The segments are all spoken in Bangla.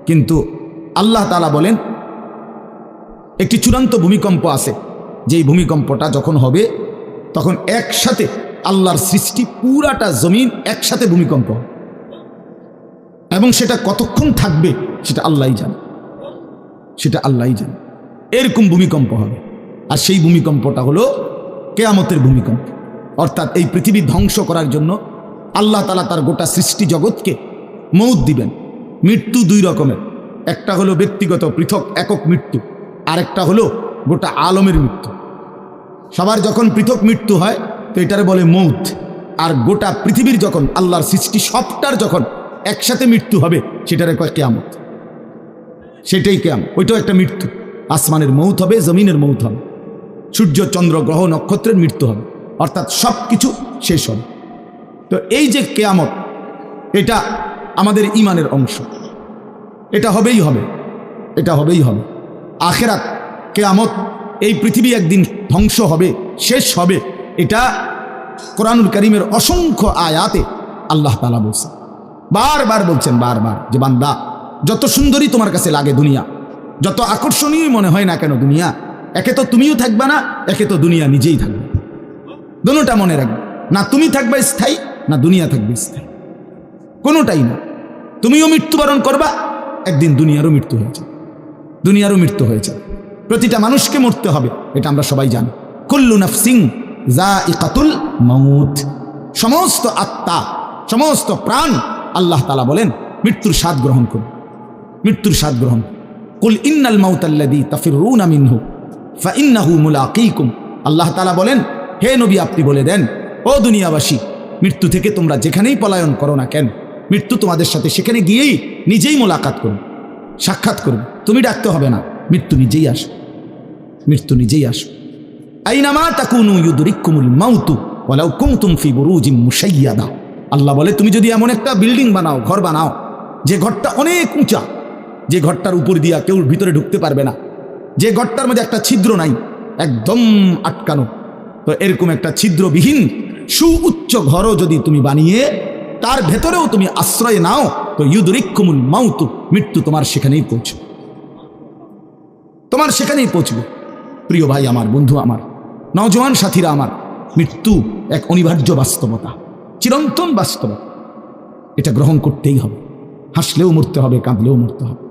কিন্তু আল্লাহ তাআলা বলেন একটি চূড়ান্ত ভূমিকম্প আছে, যেই ভূমিকম্পটা যখন হবে তখন একসাথে আল্লাহর সৃষ্টি পুরাটা জমিন একসাথে ভূমিকম্প হবে, এবং সেটা কতক্ষণ থাকবে সেটা আল্লাহই জানে, সেটা আল্লাহই জানে। এরকম ভূমিকম্প হবে, আর সেই ভূমিকম্পটা হলো কিয়ামতের ভূমিকম্প। অর্থাৎ এই পৃথিবী ধ্বংস করার জন্য আল্লাহ তাআলা তার গোটা সৃষ্টি জগৎকে মউত দিবেন। মৃত্যু দুই রকমের, একটা হলো ব্যক্তিগত পৃথক একক মৃত্যু, আরেকটা হলো গোটা আলমের মৃত্যু। সবার যখন পৃথক মৃত্যু হয় তো এটারে বলে মউত, আর গোটা পৃথিবীর যখন আল্লাহর সৃষ্টি সবটার যখন একসাথে মৃত্যু হবে সেটারে কয় কিয়ামত। সেটাই কিয়ামত, ওইটাও একটা মৃত্যু। আসমানের মউত হবে, জমিনের মউত হবে, সূর্য চন্দ্র গ্রহ নক্ষত্রের মৃত্যু হবে, অর্থাৎ সব কিছু শেষ হবে। তো এই যে কিয়ামত, এটা আমাদের ঈমানের অংশ, এটা হবেই হবে, এটা হবেই হবে। আখিরাত, কিয়ামত, এই পৃথিবী একদিন ধ্বংস হবে, শেষ হবে, এটা কোরআনুল কারীমের অসংখ্য আয়াতে আল্লাহ তাআলা বলছেন, বারবার বলছেন, বারবার, যে বান্দা যত সুন্দরী তোমার কাছে লাগে দুনিয়া, যত আকর্ষণীয় মনে হয় না কেন দুনিয়া, একে তো তুমিও থাকবে না, একে তো দুনিয়া নিজেই থাকবে। দুটোটা মনে রাখবে, না তুমি থাকবে স্থায়ী, না দুনিয়া থাকবে স্থায়ী, কোনোটাই না। তুমিও মৃত্যুবরণ করবা, একদিন দুনিয়ারও মৃত্যু হয়ে যাবে, দুনিয়ারও মৃত্যু হয়ে যাবে। প্রতিটা মানুষকে মরতে হবে, এটা আমরা সবাই জানি। কুল্লু নাফসিন যায়িকাতুল মাউত, সমস্ত আত্মা, সমস্ত প্রাণ, আল্লাহ তাআলা বলেন মৃত্যুর স্বাদ গ্রহণ করুন, মৃত্যুর স্বাদ গ্রহণ। কুল ইন্নাল মাউতাল্লাযী তাফিরুনা মিনহু ফাইন্নাহু মুলাকীকুম, আল্লাহ তাআলা বলেন হে নবী আপনি বলে দেন, ও দুনিয়াবাসী, মৃত্যু থেকে তোমরা যেখানেই পলায়ন করো না কেন, মৃত্যু তোমাদের সাথে সেখানে গিয়েই নিজেই মোলাকাত করবে, সাক্ষাৎ করবে। তুমি ডাকতে হবে না, মৃত্যু নিজেই আসে, মৃত্যু নিজেই আসে। আইনামা তাকুনু ইউদরিকুমুল মাউতু ওয়ালাউ কুনতুম ফি বুরুজিম মুশাইয়াদা, আল্লাহ বলে তুমি যদি এমন একটা বিল্ডিং বানাও, ঘর বানাও, যে ঘরটা অনেক উঁচা, যে ঘরটার উপর দিয়া কেউ ভিতরে ঢুকতে পারবে না, যে ঘরটার মধ্যে একটা ছিদ্র নাই, একদম আটকানো, তো এরকম একটা ছিদ্রবিহীন সুউচ্চ ঘরও যদি তুমি বানিয়ে তার ভেতরেও তুমি আশ্রয় নাও, তো ইউদরিকুমুল মাউতু, মৃত্যু তোমার সেখানেই পৌঁছবে, তোমার সেখানেই পৌঁছবে। প্রিয় ভাই আমার, বন্ধু আমার, নওজোয়ান সাথীরা আমার, মৃত্যু এক অনিবার্য বাস্তবতা, চিরন্তন বাস্তবতা, এটা গ্রহণ করতেই হবে। হাসলেও মরতে হবে, কাঁদলেও মরতে হবে,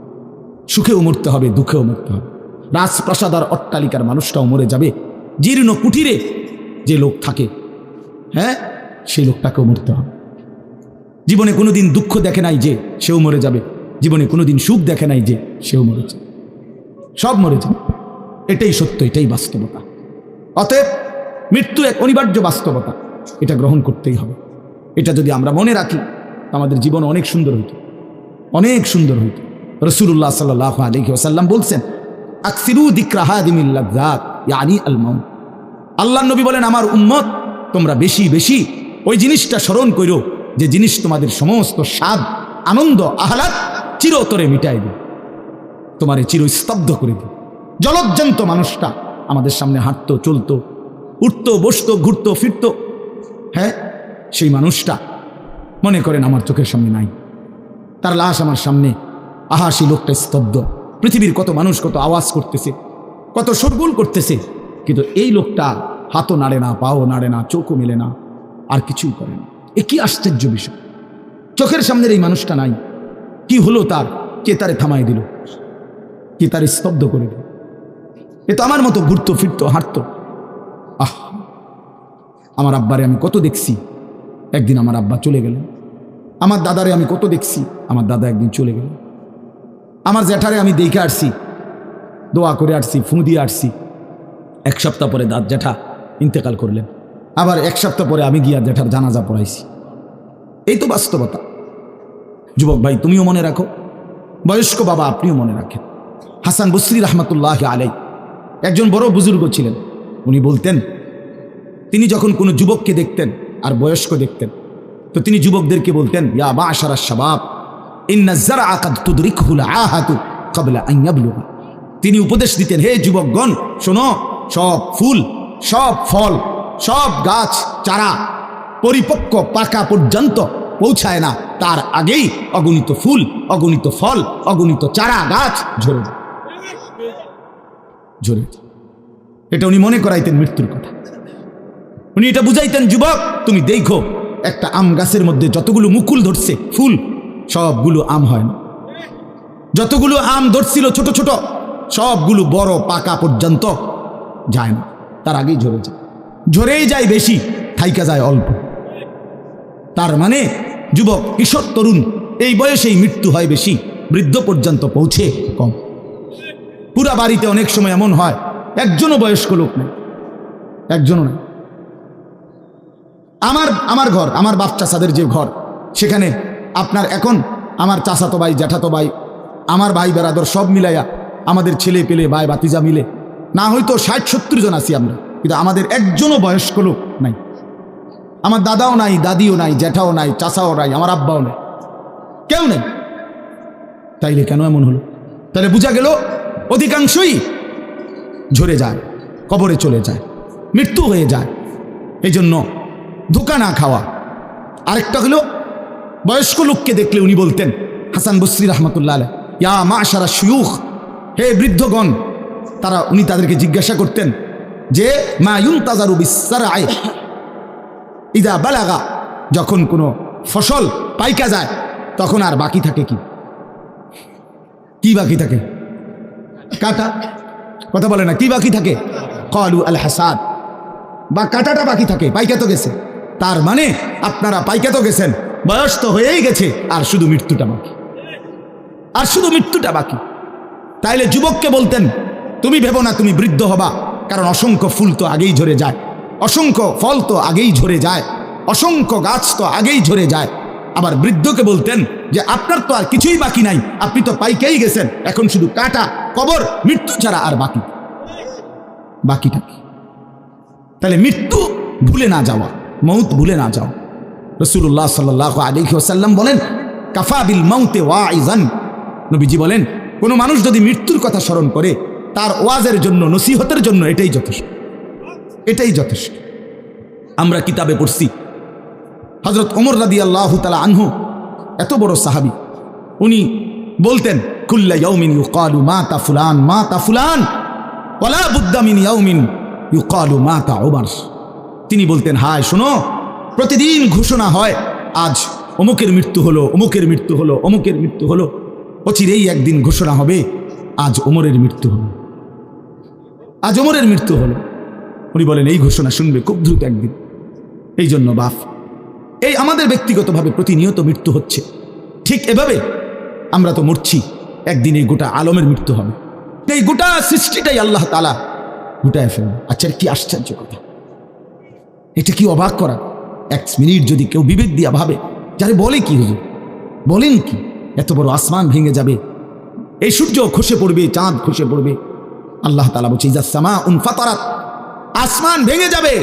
সুখেও মরতে হবে, দুঃখেও মরতে হবে। রাজপ্রাসাদ আর অট্টালিকার মানুষটাও মরে যাবে, জীর্ণ কুটিরে যে লোক থাকে, হ্যাঁ, সেই লোকটাকেও মরতে হবে। জীবনে কোনোদিন দুঃখ দেখে নাই যে, সেও মরে যাবে। জীবনে কোনোদিন সুখ দেখে নাই যে, সেও মরে যাবে, সব মরে যাবে। এটাই সত্য, এটাই বাস্তবতা। অতএব মৃত্যু এক অনিবার্য বাস্তবতা, এটা গ্রহণ করতেই হবে। এটা যদি আমরা মনে রাখি, আমাদের জীবন অনেক সুন্দর হইত, অনেক সুন্দর হইত। রাসূলুল্লাহ সাল্লাল্লাহু আলাইহি ওয়াসাল্লাম বলছেন, আকসিরু যিকরা হাদিমিল লাযযাত ইয়ানি আল মাউত, আল্লাহর নবী বলেন আমার উম্মত তোমরা বেশি বেশি ওই জিনিসটা স্মরণ করো যে জিনিস তোমাদের সমস্ত স্বাদ, আনন্দ, আহ্লাদ চিরতরে মিটাই দিবে, তোমারে চিরস্তব্ধ করে দিবে। জলজ্জান্ত মানুষটা আমাদের সামনে হাঁটতো, চলতো, উঠতো, বসতো, ঘুরতো, ফিরতো, হ্যাঁ, সেই মানুষটা মনে করেন আমার চোখের সামনে নাই, তার লাশ আমার সামনে, আহা সেই লোকটা স্তব্ধ। পৃথিবীর কত মানুষ কত আওয়াজ করতেছে, কত শোরগোল করতেছে, কিন্তু এই লোকটা হাতও নাড়ে না, পাও নাড়ে না, চোখও মেলে না, আর কিছুই করে না। এ কি আশ্চর্য বিষয়! চোখের সামনের এই মানুষটা নাই, কি হলো তার? কে তারে থামাই দিল? কে তারে স্তব্ধ করে দিল? এ তো আমার মতো ঘুরতো, ফিরতো, হাঁটতো। আহ, আমার আব্বারে আমি কত দেখছি, একদিন আমার আব্বা চলে গেলেন। আমার দাদারে আমি কত দেখছি, আমার দাদা একদিন চলে গেলেন। আমার জ্যাঠারে আমি দেখে আসছি, দোয়া করে আসছি, ফুঁ দিয়ে আসছি। এক সপ্তাহ পরে জ্যাঠা ইন্তেকাল করলেন, আবার এক সপ্তাহ পরে আমি গিয়া জ্যাঠার জানাজা পড়াইছি। এই তো বাস্তবতা। যুবক ভাই, তুমিও মনে রাখো, বয়স্ক বাবা আপনিও মনে রাখেন। হাসান বসরি রহমতুল্লাহ আলাই একজন বড় বুজুর্গ ছিলেন। উনি বলতেন, তিনি যখন কোনো যুবককে দেখতেন আর বয়স্ক দেখতেন, তো তিনি যুবকদেরকে বলতেন, ইয়া মা'শারাশ শাবাব ইন্নাজ যারআ কাদ তুদরিকুহুল আহাতু ক্বাবলা আন ইয়াবলুগা। তিনি উপদেশ দিতেন, হে যুবকগণ শোনো, সব ফুল, সব ফল, সব গাছ চারা পরিপক্ক পাকা পর্যন্ত পৌঁছায় না তার আগেই অগণিত ফুল, অগণিত ফল, অগণিত চারা গাছ ঝরে যায়। এটা উনি মনে করাইতেন মৃত্যুর কথা। উনি এটা বুঝাইতেন, যুবক তুমি দেখো একটা আম গাছের মধ্যে যতগুলো মুকুল ধরছে ফুল, সবগুলো আম হয় না। যতগুলো আম ধরছিল ছোট ছোট, সবগুলো বড় পাকা পর্যন্ত যায় না, তার আগেই ঝরে যায়। ঝরেই যায় বেশি, থাইকা যায় অল্প। তার মানে যুবক, কিশোর, তরুণ এই বয়সেই মৃত্যু হয় বেশি, বৃদ্ধ পর্যন্ত পৌঁছে কম। পুরা বাড়িতে অনেক সময় এমন হয় একজনও বয়স্ক লোক নেই, একজনও নেই। আমার ঘর, আমার বাপ চাচাদের যে ঘর, সেখানে আপনার এখন আমার চাচাতো ভাই, জ্যাঠাতো ভাই, আমার ভাই বেরাদর সব মিলাইয়া আমাদের ছেলে পেলে ভাই বাতিজা মিলে না হয়তো 60-70 জন আছি আমরা, কিন্তু আমাদের একজনও বয়স্ক লোক নাই। আমার দাদাও নাই, দাদিও নাই, জ্যাঠাও নাই, চাচাও নাই, আমার আব্বাও নাই, কেউ নেই। তাইলে কেন এমন হলো? তাহলে বোঝা গেল অধিকাংশই ঝরে যায়, কবরে চলে যায়, মৃত্যু হয়ে যায়। এই জন্য ধোঁকা না খাওয়া। আরেকটা হলো, বয়স্ক লোককে দেখলে উনি বলতেন, হাসান বসরি রহমতুল্লাহ আলাইহি, ইয়া মাশারা শুয়ুখ, হে বৃদ্ধগণ। উনি তাদেরকে জিজ্ঞাসা করতেন যে মা ইউনতাজারু বিসসারআই ইযা বালাগা, যখন কোনো ফসল পাইকা যায় তখন আর বাকি থাকে কি? কি বাকি থাকে? কাটা। কথা বলে না, কি বাকি থাকে? ক্বালু আল হাসাদ, বা কাটাটা বাকি থাকে, পাইকা তো গেছে। তার মানে আপনারা পাইকা তো গেছেন, বয়স তো হয়েই গেছে, আর শুধু মৃত্যুটা বাকি, আর শুধু মৃত্যুটা বাকি। তাইলে যুবককে বলতেন, তুমি ভেবো না তুমি বৃদ্ধ হবা, কারণ অসংখ্য ফুল তো আগেই ঝরে যায়, অসংখ্য ফল তো আগেই ঝরে যায়, অসংখ্য গাছ তো আগেই ঝরে যায়। আবার বৃদ্ধকে বলতেন যে আপনার তো আর কিছুই বাকি নাই, আপনি তো পাইকেই গেছেন, এখন শুধু কাটা, কবর, মৃত্যু ছাড়া আর বাকিটা কি? তাহলে মৃত্যু ভুলে না যাওয়া, মৌত ভুলে না যাওয়া। রাসূলুল্লাহ সাল্লাল্লাহু আলাইহি ওয়াসাল্লাম বলেন, কাফা বিল মাউতে ওয়াইজান, নবীজি বলেন, কোনো মানুষ যদি মৃত্যুর কথা স্মরণ করে, তার ওয়াজের জন্য, নসিহতের জন্য এটাই যথেষ্ট, এটাই যথেষ্ট। আমরা কিতাবে পড়ছি, হযরত ওমর রাদিয়াল্লাহু তাআলা আনহু, এত বড় সাহাবী, উনি বলতেন, কুল্লা ইয়াউমিন ইউকালু মাতা ফুলান মাতা ফুলান ওয়ালা বুদ্দা মিন ইয়াউমিন ইউকালু মাতা ওমর। তিনি বলতেন, হায় শোনো, প্রতিদিন ঘোষণা হয় আজ অমুকের মৃত্যু হলো, অমুকের মৃত্যু হলো, অমুকের মৃত্যু হলো, অচিরেই একদিন ঘোষণা হবে আজ ওমরের মৃত্যু হলো, আজ ওমরের মৃত্যু হলো। উনি বলেন এই ঘোষণা শুনবে খুব দ্রুত একদিন। এই জন্য বাপ, এই আমাদের ব্যক্তিগতভাবে প্রতিনিয়ত মৃত্যু হচ্ছে, ঠিক এভাবে আমরা তো মরছি, একদিন এই গোটা আলমের মৃত্যু হবে, এই গোটা সৃষ্টিটাই আল্লাহ তাআলা গোটায় ফেলবে। আচ্ছা, কি আশ্চর্য কথা, এটা কি অবাক করা। এক মিনিট যদি কেউ বিবেক দিয়া ভাবে, যারে বলে কি হুজুর, বলেন কি, এত বড় আসমান ভেঙে যাবে, এই সূর্য খসে পড়বে, চাঁদ খসে পড়বে। আল্লাহ তাআলা বলছে, ইযা সামাউন ফাতারাত, আসমান ভেঙে যাবে,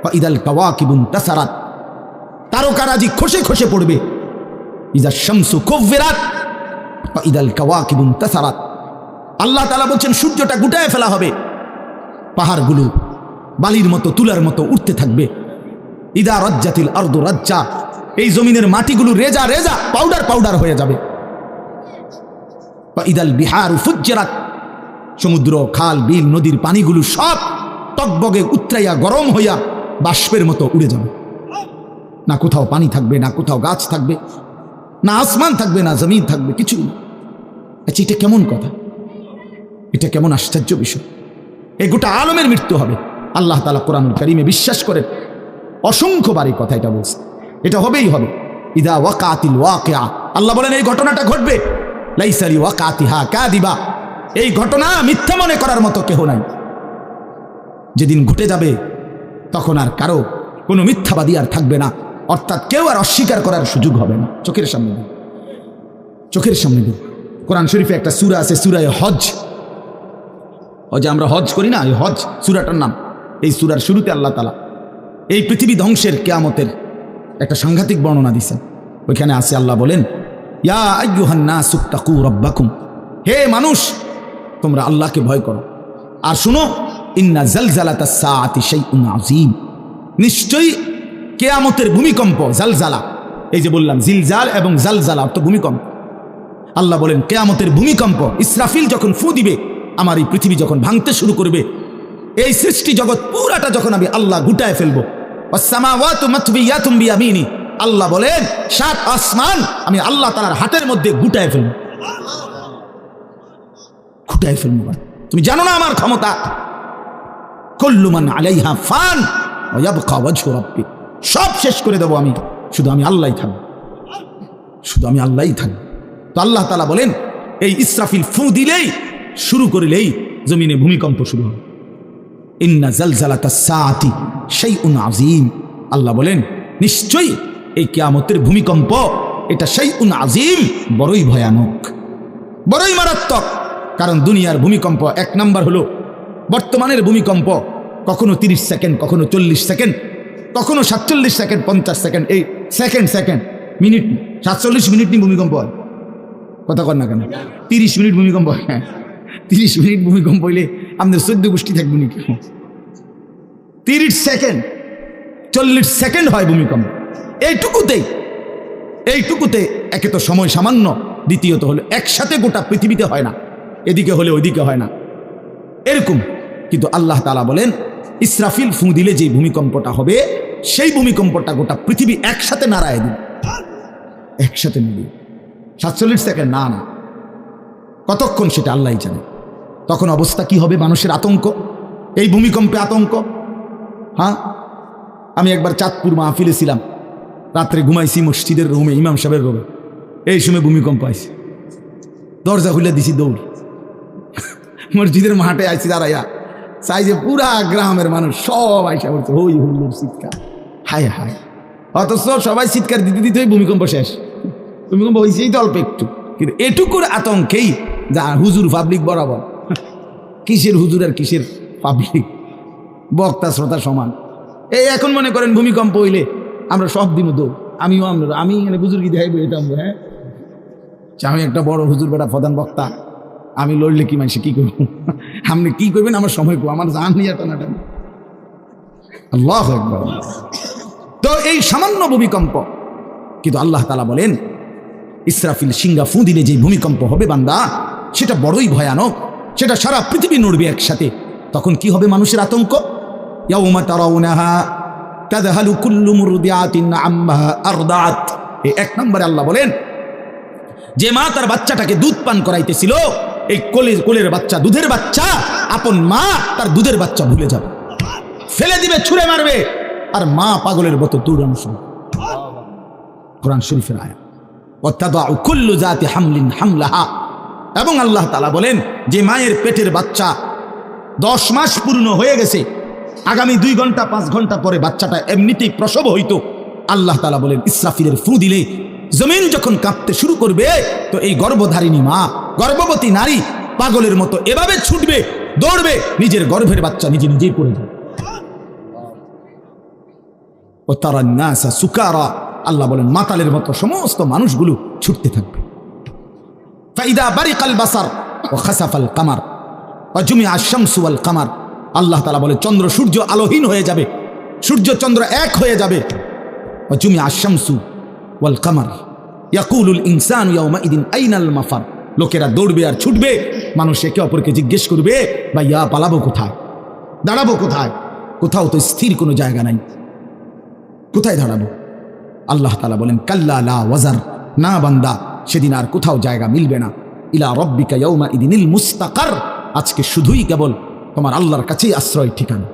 ওয়া ইদাল কাওয়াকিবুন তাসারাত, তারকারাজি খসে খসে পড়বে, ইযা শামসু কুব্বিরাত ওয়া ইদাল কাওয়াকিবুন তাসারাত। আল্লাহ তাআলা বলছেন সূর্যটা গুটায় ফেলা হবে, পাহাড়গুলো বালির মতো, তুলার মতো উঠতে থাকবে। ইদা রাজ্জাতিল আরদু রাজ্জা, এই জমিনের মাটিগুলো রেজা রেজা, পাউডার পাউডার হয়ে যাবে। ওয়া ইদাল বিহারু ফুজ্জিরাত, সমুদ্র, খাল, বিল, নদীর পানিগুলো সব টকবগে উতরাইয়া গরম হইয়া বাষ্পের মতো উড়ে যাবে। না কোথাও পানি থাকবে, না কোথাও গাছ থাকবে, না আসমান থাকবে, না জমিন থাকবে, কিছু না। আচ্ছা, এটা কেমন কথা, এটা কেমন আশ্চর্য বিষয়। এই গোটা আলমের মৃত্যু হবে। আল্লাহ তাআলা কোরআনুল কারীমে বিশ্বাস করেন, অসংখ্যবার এই কথা এটা বলছে, এটা হবেই হবে। ইদা ওয়াকাতিল ওয়াকিআ, আল্লাহ বলেন এই ঘটনাটা ঘটবে। লাইসা লি ওয়াকাতিহা কাযিবা, এই ঘটনা মিথ্যা মনে করার মতো কেহ নাই। যেদিন ঘটে যাবে তখন আর কারো কোনো মিথ্যাবাদী আর থাকবে না, অর্থাৎ কেউ আর অস্বীকার করার সুযোগ হবে না। চোখের সামনে দিন, চোখের সামনে দিন। কোরআন শরীফে একটা সূরা আছে, সূরা হজ। ও যে আমরা হজ করি না, এই হজ সূরাটার নাম। এই সূরার শুরুতে আল্লাহ তাআলা এই পৃথিবী ধ্বংসের, কিয়ামতের একটা সাংঘাতিক বর্ণনা দিয়েছেন। ওইখানে আছে, আল্লাহ বলেন, ইয়া আইয়ুহান নাসু তাকু রাব্বাকুম, হে মানুষ তোমরা আল্লাহকে ভয় করো। আর শুনো, ইন্না জালজালাতাস সাআতি শাইউন আযীম, নিশ্চয়ই কিয়ামতের ভূমিকম্প, জালজালা, এই যে বললাম জিলজাল এবং জালজালা অর্থ ভূমিকম্প। আল্লাহ বলেন কিয়ামতের ভূমিকম্প, ইসরাফিল যখন ফু দিবে, আমার এই পৃথিবী যখন ভাঙতে শুরু করবে, এই সৃষ্টি জগৎ পুরাটা যখন আমি আল্লাহ গুটায় ফেলবো, ওয়াসসামাওয়াতু মাতবিয়াতুম বিয়ামিনি, আল্লাহ বলেন 7 আসমান আমি আল্লাহ তাআলার হাতের মধ্যে গুটায় ফেলবো। গুটায় ফেলবো, তুমি জানো না আমার ক্ষমতা। কুল্লু মান আলাইহা ফান ওয়া ইয়াবকা ওয়াজহু রাব্বিক, সব শেষ করে দেবো আমি, শুধু আমি আল্লাহই থাকবো, শুধু আমি আল্লাহই থাকবো। তো আল্লাহ তাআলা বলেন এই ইসরাফিল ফু দিলেই, শুরু করিলেই জমিনে ভূমিকম্প শুরু হবে। ইন্না জালজালাতাস সাআতি শাইউন আযীম, আল্লাহ বলেন নিশ্চয়ই এই কিয়ামতের ভূমিকম্প এটা শাইউন আযীম, বড়ই ভয়ানক, বড়ই মারাত্মক। কারণ দুনিয়ার ভূমিকম্প এক নাম্বার হলো বর্তমানের ভূমিকম্প, কখনো 30 সেকেন্ড, কখনো 40 সেকেন্ড, কখনো 47 সেকেন্ড, 50 সেকেন্ড, এই সেকেন্ড মিনিট, 47 মিনিট নিয়ে ভূমিকম্প হয়। কথা কর না কেন, 30 মিনিট ভূমিকম্প হয়। হ্যাঁ, 30 মিনিট ভূমিকম্প হইলে আমাদের 14 গোষ্ঠী থাকবে নাকি? 30 সেকেন্ড, 40 সেকেন্ড হয় ভূমিকম্প। এইটুকুতে একে তো সময় সামান্য, দ্বিতীয়ত হলো একসাথে গোটা পৃথিবীতে হয় না, এদিকে হলে ওইদিকে হয় না, এরকম। কিন্তু আল্লাহ তাআলা বলেন ইসরাফিল ফু দিলে যে ভূমিকম্পটা হবে, সেই ভূমিকম্পটা গোটা পৃথিবী একসাথে নাড়ায় দিবে, একসাথে মিলিয়ে। 47 সেকেন্ড না, কতক্ষণ সেটা আল্লাহই জানে। তখন অবস্থা কি হবে, মানুষের আতঙ্ক, এই ভূমিকম্পে আতঙ্ক। হ্যাঁ, আমি একবার চাঁদপুর মাহফিলে ছিলাম, রাত্রে ঘুমাইছি মসজিদের রুমে, ইমাম সাহেবের রুমে, এই সময় ভূমিকম্প আইছে, দরজা খুলে দিছি দৌড়, মসজিদের মাঠে আইছি দাঁড়াইয়া, চাই যে পুরা গ্রামের মানুষ সব আইসা করছে, হই হুল্লোড় চিৎকার, হায় হায়। অথচ সবাই চিৎকার দিতে দিতে ভূমিকম্প শেষ। ভূমিকম্প হয়েছেই তো অল্প একটু, কিন্তু এটুকুর আতঙ্কেই যা হুজুর পাবলিক বরাবর, কিসের হুজুর আর কিসের পাবলিক, বক্তা শ্রোতা সমান। এই এখন মনে করেন ভূমিকম্প হইলে আমরা সব দিন দৌড়, আমি বুজুর্গি দেখাইব এটা। হ্যাঁ, আমি একটা বড় হুজুর বেটা প্রধান বক্তা, আমি লড়লে কি মানুষ কি করব, আপনি কি করবেন আমার সময় কো, আমার জান নিয়ে টানাটানি। আল্লাহু আকবার। তো এই সামান্য ভূমিকম্প, কিন্তু আল্লাহ তাআলা বলেন ইসরাফিল সিংহা ফু দিলে যে ভূমিকম্প হবে বান্দা, সেটা বড়ই ভয়ানক, সেটা সারা পৃথিবী নড়বে একসাথে। তখন কি হবে মানুষের আতঙ্ক, ইয়াউমা তারাউনাহা তাযহালু কুল্লু মুরদিআতিন আম্মা আরদাত। এই এক নম্বরে আল্লাহ বলেন যে মা তার বাচ্চাটাকে দুধ পান করাইতেছিল, এই কোলের বাচ্চা, দুধের বাচ্চা, আপন মা তার দুধের বাচ্চা ভুলে যাবে, ফেলে দিবে, ছুঁড়ে মারবে, আর মা পাগলের মতো দৌড়ানো শুরু। কোরআন শরীফের আয়াত। ওয়াতাদাউ কুল্লু যাতি হামলিন হামলাহা। এবং আল্লাহ তাআলা বলেন যে মায়ের পেটের বাচ্চা 10 মাস পূর্ণ হয়ে গেছে, আগামী 2 ঘন্টা 5 ঘন্টা পরে বাচ্চাটা এমনিতেই প্রসব হইতো, আল্লাহ তাআলা বলেন ইসরাফিলের ফু দিলে জমিন যখন কাঁপতে শুরু করবে, তো এই গর্ভধারিণী মা, গর্ভবতী নারী পাগলের মতো এভাবে ছুটবে, দৌড়বে, নিজের গর্ভের বাচ্চা নিজেই পড়ে যাবে। ও তারান নাসা সুকারা, আল্লাহ বলেন মাতালের মতো সমস্ত মানুষগুলো ছুটতে থাকবে। ফাইদা বারিকাল বাসার ওয়া খাসাফাল কামার ওয়া জুমিআ আশ-শামসু ওয়াল কামার, আল্লাহ তাআলা বলে চন্দ্র সূর্য আলোহীন হয়ে যাবে, সূর্য চন্দ্র এক হয়ে যাবে। ওয়া জুমিআ আশ-শামসু ওয়াল কামার ইয়াকুলুল ইনসানু ইয়াওমাইদিন আইনাল মাফার, লোকেরা দৌড়বে আর ছুটবে, মানুষ একে অপরকে জিজ্ঞেস করবে ভাইয়া পালাবো কোথায়, দাঁড়াবো কোথায়, কোথাও তো স্থির কোনো জায়গা নাই, কোথায় দাঁড়াবো। আল্লাহ তাআলা বলেন কাল্লা লা ওয়াজার, না বান্দা, সেদিন আর কোথাও জায়গা মিলবে না। ইলা রাব্বিকা ইয়াওমাইদিনিল মুস্তাকার, আজকে শুধুই কেবল তোমার আল্লাহর কাছেই আশ্রয় ঠিকানা।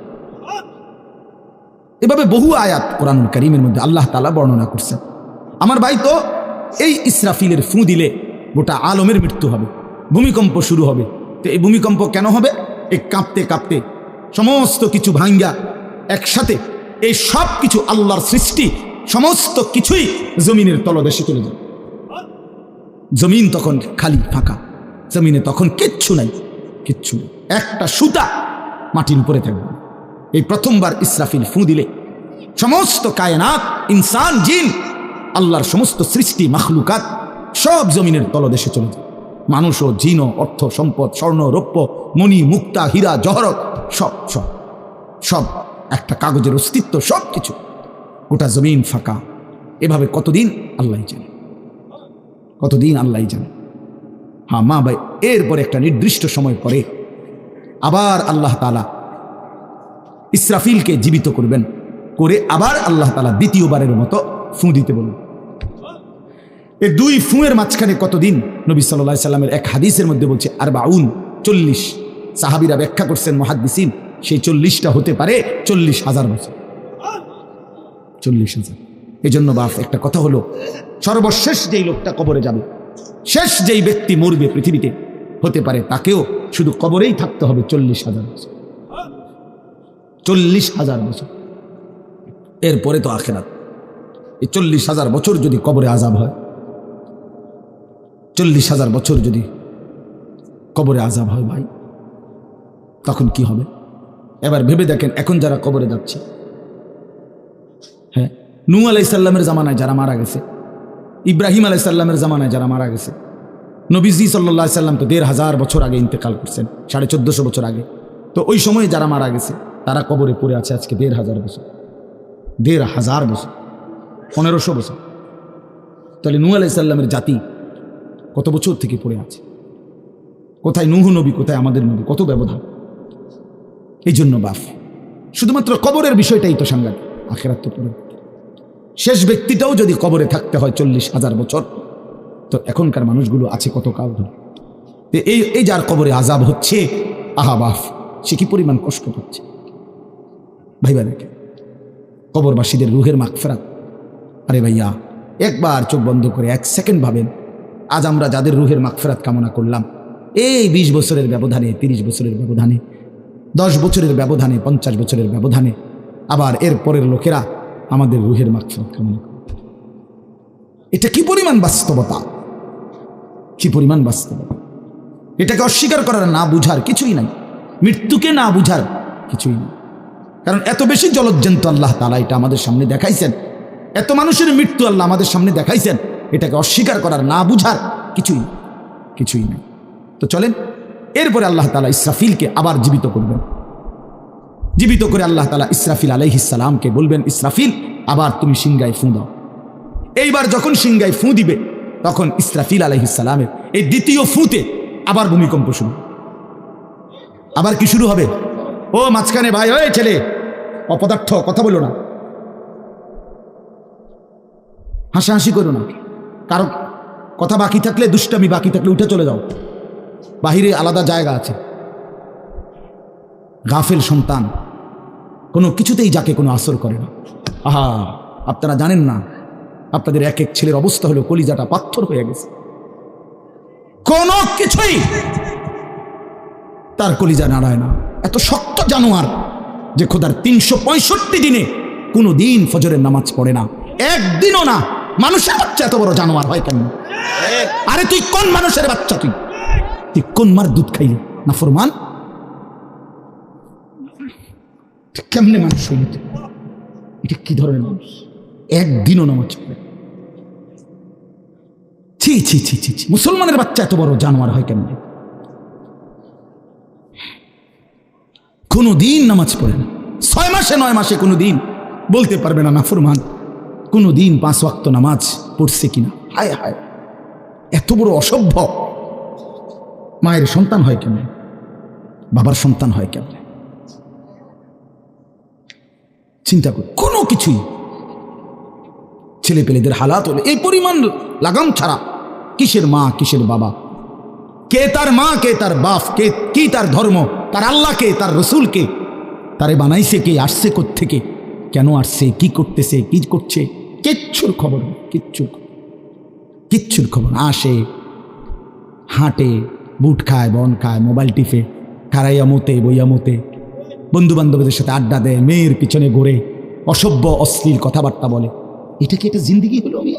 এভাবে বহু আয়াত কোরআনুল কারীমের মধ্যে আল্লাহ তাআলা বর্ণনা করছেন। আমার ভাই, তো এই ইসরাফিলের ফু দিলে গোটা আলমের মৃত্যু হবে, ভূমিকম্প শুরু হবে। তো এই ভূমিকম্প কেন হবে, এই কাঁপতে কাঁপতে সমস্ত কিছু ভাঙ্গা একসাথে, এই সব কিছু আল্লাহর সৃষ্টি, সমস্ত কিছুই জমিনের তলদেশে চলে যাবে। জমিন তখন খালি ফাঁকা, জমিনে তখন কিচ্ছু নাই, কিচ্ছু নেই, একটা সুতা মাটির উপরে থাকবে। এই প্রথমবার ইসরাফিল ফু দিলে সমস্ত কায়নাত, ইনসান, জিন, আল্লাহর সমস্ত সৃষ্টি মাখলুকাত সব জমিনের তলদেশে চলে যায়। মানুষ ও জিন, অর্থ সম্পদ, স্বর্ণ রৌপ্য মণি মুক্তা হীরা জহরত সব সব সব একটা কাগজের অস্তিত্ব, সব কিছু, গোটা জমিন ফাঁকা, এভাবে কতদিন আল্লাহ জানে, কতদিন আল্লাহ জানে। হ্যাঁ মা ভাই, এরপর একটা নির্দিষ্ট সময় পরে আবার আল্লাহ তাআলা ইসরাফিলকে জীবিত করবেন, করে আবার আল্লাহ তাআলা দ্বিতীয়বারের মতো ফু দিতে বলবেন। এই দুই ফুঁয়ের মাঝখানে কতদিন? নবী সাল্লাল্লাহু আলাইহি সাল্লামের এক হাদিসের মধ্যে বলছে 40, সাহাবীরা ব্যাখ্যা করছেন মুহাদ্দিসিন, সেই 40টা হতে পারে 40,000 বছর, 40,000। এই জন্য বাপ একটা কথা হলো, সর্বশেষ যেই লোকটা কবরে যাবে, শেষ যেই ব্যক্তি মরবে পৃথিবীতে, হতে পারে তাকেও শুধু কবরেই থাকতে হবে 40,000 বছর, 40,000 বছর। এরপরে তো আখিরাত। এই 40,000 বছর যদি কবরে আযাব হয়, 40,000 বছর যদি কবরে আযাব হয় ভাই, তখন কি হবে? এবার ভেবে দেখেন, এখন যারা কবরে যাচ্ছে, হ্যাঁ, নূহ আলাইহিস সালামের জামানায় যারা মারা গেছে, ইব্রাহিম আলাইহিস সালামের জামানায় যারা মারা গেছে, নবীজি সাল্লাল্লাহু আলাইহি সাল্লাম তো 1,500 বছর আগে ইন্তেকাল করছেন, 1450 বছর আগে। তো ওই সময়ে যারা মারা গেছে তারা কবরে পড়ে আছে আজকে 1,500 বছর, 1,500 বছর, 1500 বছর। তাহলে নূহ আলাইহিস সালামের জাতি কত বছর থেকে পড়ে আছে? কোথায় নূহ নবী, কোথায় আমাদের নবী? কত ব্যবধান! এই জন্য বাপ, শুধুমাত্র কবরের বিষয়টাই তো সাংঘাতিক, আখিরাত তো পুরো। শেষ ব্যক্তিটাও যদি কবরে থাকতে হয় 40,000 বছর, তো এখনকার মানুষগুলো আছে কত কাল ধরে। এই যার কবরে আযাব হচ্ছে, আহা বাপ, সে কি পরিমাণ কষ্ট পাচ্ছে ভাইবা। দেখে কবরবাসীদের রুহের মাগফিরাত। আরে ভাইয়া, একবার চোখ বন্ধ করে 1 সেকেন্ড ভাবেন, আজ আমরা যাদের রুহের মাগফিরাত কামনা করলাম, এই 20 বছরের ব্যবধানে, 30 বছরের ব্যবধানে, 10 বছরের ব্যবধানে, 50 বছরের ব্যবধানে আবার এর পরের লোকেরা আমাদের রুহের মাগফিরাত কামনা করে। এটা কি পরিমাণ বাস্তবতা, কি পরিমাণ বাস্তবতা! এটাকে অস্বীকার করার, না বুঝার কিছুই নাই, মৃত্যুকে না বুঝার কিছুই নেই। কারণ এত বেশি জলজ্জন্ত আল্লাহ তাআলা এটা আমাদের সামনে দেখাইছেন, এত মানুষের মৃত্যু আল্লাহ আমাদের সামনে দেখাইছেন, এটাকে অস্বীকার করার, না বুঝার কিছুই নেই। তো চলেন, এরপরে আল্লাহ তাআলা ইসরাফিলকে আবার জীবিত করবেন। জীবিত করে আল্লাহ তাআলা ইসরাফিল আলাইহিস সালামকে বলবেন, ইসরাফিল আবার তুমি সিংহায় ফু দাও। এইবার যখন সিংহায় ফু দিবে, তখন ইসরাফিল আলাইহিস সালামের এই দ্বিতীয় ফুতে আবার ভূমিকম্প শুরু। আবার কি শুরু হবে? ও মাঝখানে ভাই, ওই ছেলে অপদার্থ, কথা বলো না, হাসাহাসি করো না, কারো কথা বাকি থাকলে, দুষ্টামি বাকি থাকলে উঠে চলে যাও, বাহিরে আলাদা জায়গা আছে। গাফেল সন্তান কোনো কিছুতেই যাকে কোনো আসর করে না। আহা, আপনারা জানেন না, আপনাদের এক এক ছেলের অবস্থা হলো কলিজাটা পাথর হয়ে গেছে, কোনো কিছুই তার কলিজা নাড়ায় না। এত শক্ত জানোয়ার যে খোদার 365 দিনে কোনো দিন ফজরের নামাজ পড়ে না, একদিনও না। মানুষের বাচ্চা এত বড় জানোয়ার হয় কেন? আরে তুই কোন মানুষের বাচ্চা? তুই কোন মার দুধ খাইলি? না ফরমান, কেমনে মানুষ হইলি? এটা কি ধরনের মানুষ? একদিনও নামাজ পড়ে? ছি ছি ছি ছি ছি! মুসলমানের বাচ্চা এত বড় জানোয়ার হয় কেন? কোনো দিন নামাজ পড়ে না, 6 মাসে 9 মাসে কোনো দিন বলতে পারবে না নাফরমান কোনো দিন 5 ওয়াক্ত নামাজ পড়ছে কিনা। হায় হায়, এত বড় অসভ্য! মায়ের সন্তান হয় কেন? বাবার সন্তান হয় কেন? চিন্তা কর, কোনো কিছুই। ছেলে পেলেদের হালাত হলে এই পরিমাণ লাগাম ছাড়া, কিসের মা কিসের বাবা, কে তার মা কে তার বাপ, কে কি তার ধর্ম, তার আল্লাহকে, তার রসুলকে, তারে বানাইছে কে, আসছে কোত্থেকে, কেন আসছে, কি করতেছে, কি করছে, কিচ্ছুর খবর, কিচ্ছুর খবর। আসে, হাঁটে, বুট খায়, বন খায়, মোবাইল টিপে, খারাইয়া মতে, বইয়া মতে, বন্ধু বান্ধবদের সাথে আড্ডা দেয়, মেয়ের পিছনে ঘোরে, অসভ্য অশ্লীল কথাবার্তা বলে। এটা কি একটা জিন্দিগি হলো? আমি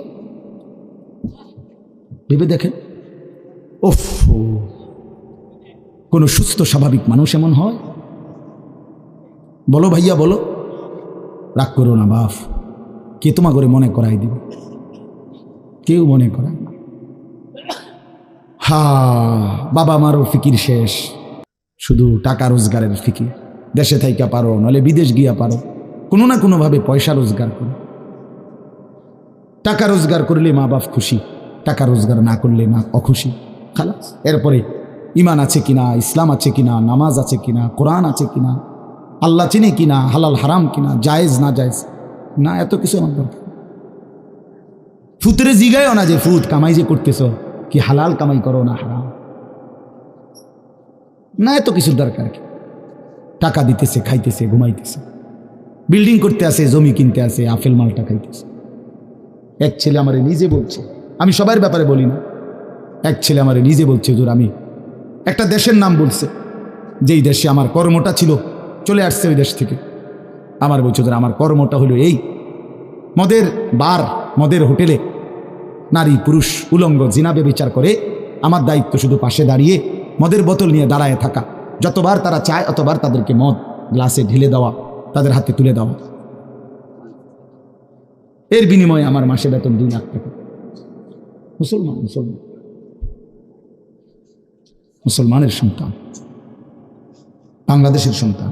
ভেবে দেখেন, ওফ, কোন সুস্থ স্বাভাবিক মানুষ এমন হয়? বলো ভাইয়া, বলো। রাগ করো না বাপ, কে তোমা করে মনে করাই দিবে? কেউ মনে করায় না। হা, বাবা মারও ফিকির শেষ, শুধু টাকা রোজগারের ফিকির। দেশে থাইকা পারো, নলে বিদেশ গিয়া পারো, কোনো না কোনোভাবে পয়সা রোজগার করো। টাকা রোজগার করলে মা বাপ খুশি, টাকা রোজগার না করলে মা অখুশি। খালাস। এরপরে ইমান আছে কিনা, ইসলাম আছে কিনা, নামাজ আছে কিনা, কোরআন আছে কিনা, আল্লাহ চিনে কিনা, হালাল হারাম কিনা, জায়েজ না জায়েজ না, এত কিছু আমার দরকার। ফুতরে জিগায়ও না যে ফুত কামাই যে করতেছ কি হালাল কামাই করো না হারাম, না এত কিছুর দরকার কি। টাকা দিতেছে, খাইতেছে, ঘুমাইতেছে, বিল্ডিং করতে আসে, জমি কিনতে আসে, আপেল মালটা খাইতেছে। এক ছেলে আমারে নিজে বলছে, আমি সবার ব্যাপারে বলি না, এক ছেলে আমারে নিজে বলছে, হুজুর আমি একটা দেশের নাম বলছে, যেই দেশে আমার কর্মটা ছিল, চলে আসছে ওই দেশ থেকে। আমার বলছে হুজুর আমার কর্মটা হলো এই, মদের বার, মদের হোটেলে নারী পুরুষ উলঙ্গ জিনা ব্যভিচার করে, আমার দায়িত্ব শুধু পাশে দাঁড়িয়ে মদের বোতল নিয়ে দাঁড়ায় থাকা, যতবার তারা চায় অতবার তাদেরকে মদ গ্লাসে ঢেলে দেওয়া, তাদের হাতে তুলে দেওয়া। এর বিনিময়ে আমার মাসে বেতন 2 লাখ টাকা। মুসলমান মুসলমান মুসলমানের সন্তান, বাংলাদেশের সন্তান।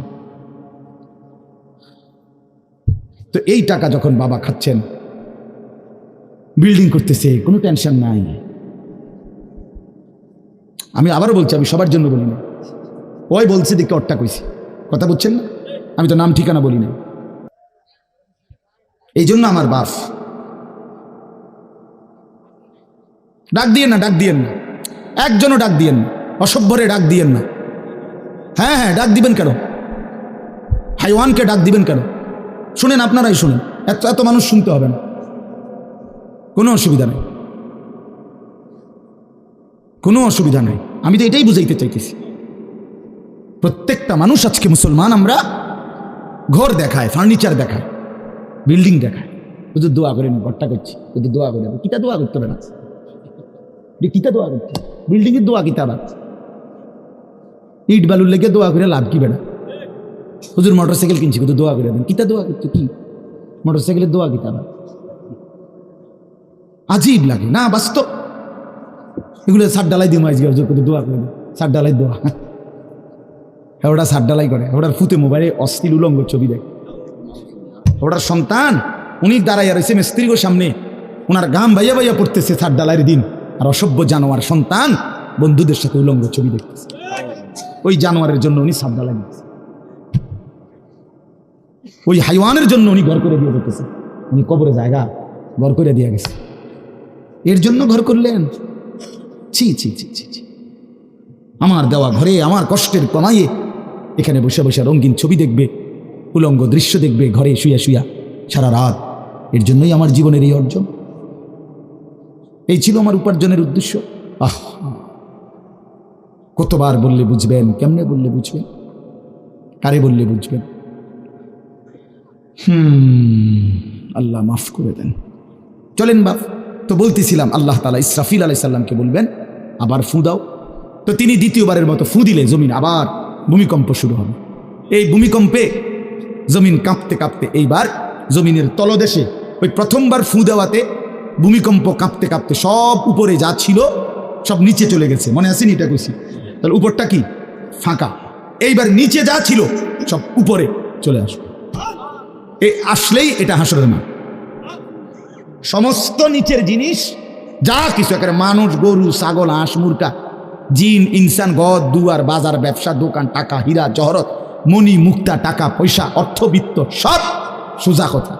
তো এই টাকা যখন বাবা খাচ্ছেন, বিল্ডিং করতেছে, কোনো টেনশন নাই। আমি আবারও বলছি, আমি সবার জন্য বলি না, ওই বলছে দিকে অট্টা কইছি, কথা বুঝছেন না, আমি তো নাম ঠিকানা বলি না। এই জন্য আমার বাপ, ডাক দিয়েন না, ডাক দিয়েন না, একজনও ডাক দিয়েন না, অসভ্যরে ডাক দিয়েন না। হ্যাঁ হ্যাঁ, ডাক দিবেন কেন? হাইওয়ানকে ডাক দিবেন কেন? শুনেন, আপনারাই শুনেন, এত এত মানুষ শুনতে হবে না, কোনো অসুবিধা নেই, কোনো অসুবিধা নেই। আমি তো এটাই বুঝাইতে চাইতেছি, প্রত্যেকটা মানুষ আজকে মুসলমান, আমরা ঘর দেখায়, ফার্নিচার দেখায়, বিল্ডিং দেখায়, শুধু দোয়া করেন, ঘরটা করছি, শুধু দোয়া করে, কিতা দোয়া করতে হবে না, কিতা দোয়া করতে, বিল্ডিং এর দোয়া কিতা, আবার ইট বালুর লেগে দোয়া করে লাভ কি বেড়া? হুজুর মোটরসাইকেল কিনছি, কিন্তু দোয়া করে দেন, কিতা দোয়া করতে, কি মোটরসাইকেলের দোয়া কিতা, আবার আজীব লাগে না, বাস্তব। এগুলো সার ডালাই দিয়ে মাইজ গিয়ে দোয়া করে দেন, সার ডালাই দোয়া, হ্যাঁ ওটা সার ডালাই করে, ওটার ফুতে মোবাইলে অশ্লীল উলঙ্গ ছবি দেয়, ওটার সন্তান উনি দাঁড়াইয়া রয়েছে মিস্ত্রির সামনে, ওনার গাম ভাইয়া ভাইয়া পড়তেছে সার ডালাইয়ের দিন, আর অসভ্য জানোয়ার সন্তান বন্ধুদের সাথে উলঙ্গ ছবি দেখতেছে। ওই জানোয়ারের জন্য উনি সার ডালাই দিতেছে, ওই হাইওয়ানের জন্য উনি ঘর করে দিয়ে যেতেছে, উনি কবরে জায়গা ঘর করে দিয়ে গেছে, এর জন্য ঘর করলেন? ছি ছি ছি ছি ছি। আমার দেওয়া ঘরে আমার কষ্টের কমাইয়ে এখানে বসে বসে রঙিন ছবি দেখবে, উলঙ্গ দৃশ্য দেখবে ঘরে শুয়া শুয়া সারা রাত। এর জন্যই আমার জীবনের এই অর্জন, এই ছিল আমার উপার্জনের উদ্দেশ্য। আহ, কতবার বললে বুঝবেন, কেমনে বললে বুঝবেন, কারে বললে বুঝবেন? আল্লাহ মাফ করে দেন। চলেন বাপ, তো বলতেছিলাম আল্লাহ তাআলা ইসরাফিল আলাইহিস সালামকে বলবেন আবার ফু দাও। তো তিনি দ্বিতীয়বারের মতো ফু দিলে জমিন আবার ভূমিকম্প শুরু হবে। এই ভূমিকম্পে জমিন কাঁপতে কাঁপতে এইবার জমিনের তলদেশে ওই প্রথমবার ফু দেওয়াতে ভূমিকম্প কাঁপতে কাঁপতে সব উপরে যা ছিল সব নিচে চলে গেছে, মনে আসেনি? এটা কইছি, তাহলে উপরটা কি ফাঁকা, এইবার নিচে যা ছিল সব উপরে চলে আসবে। এই আসলেই এটা হাসরের মাঠ। সমস্ত নিচের জিনিস যা কিছু, একেবারে মানুষ, গরু, ছাগল, হাঁস, মুরগা, জিন, ইনসান, ঘর দুয়ার, বাজার, ব্যবসা, দোকান, টাকা, হীরা জহরত, মণি, মুক্তা, টাকা পয়সা, অর্থবিত্ত, সব সোজা কথা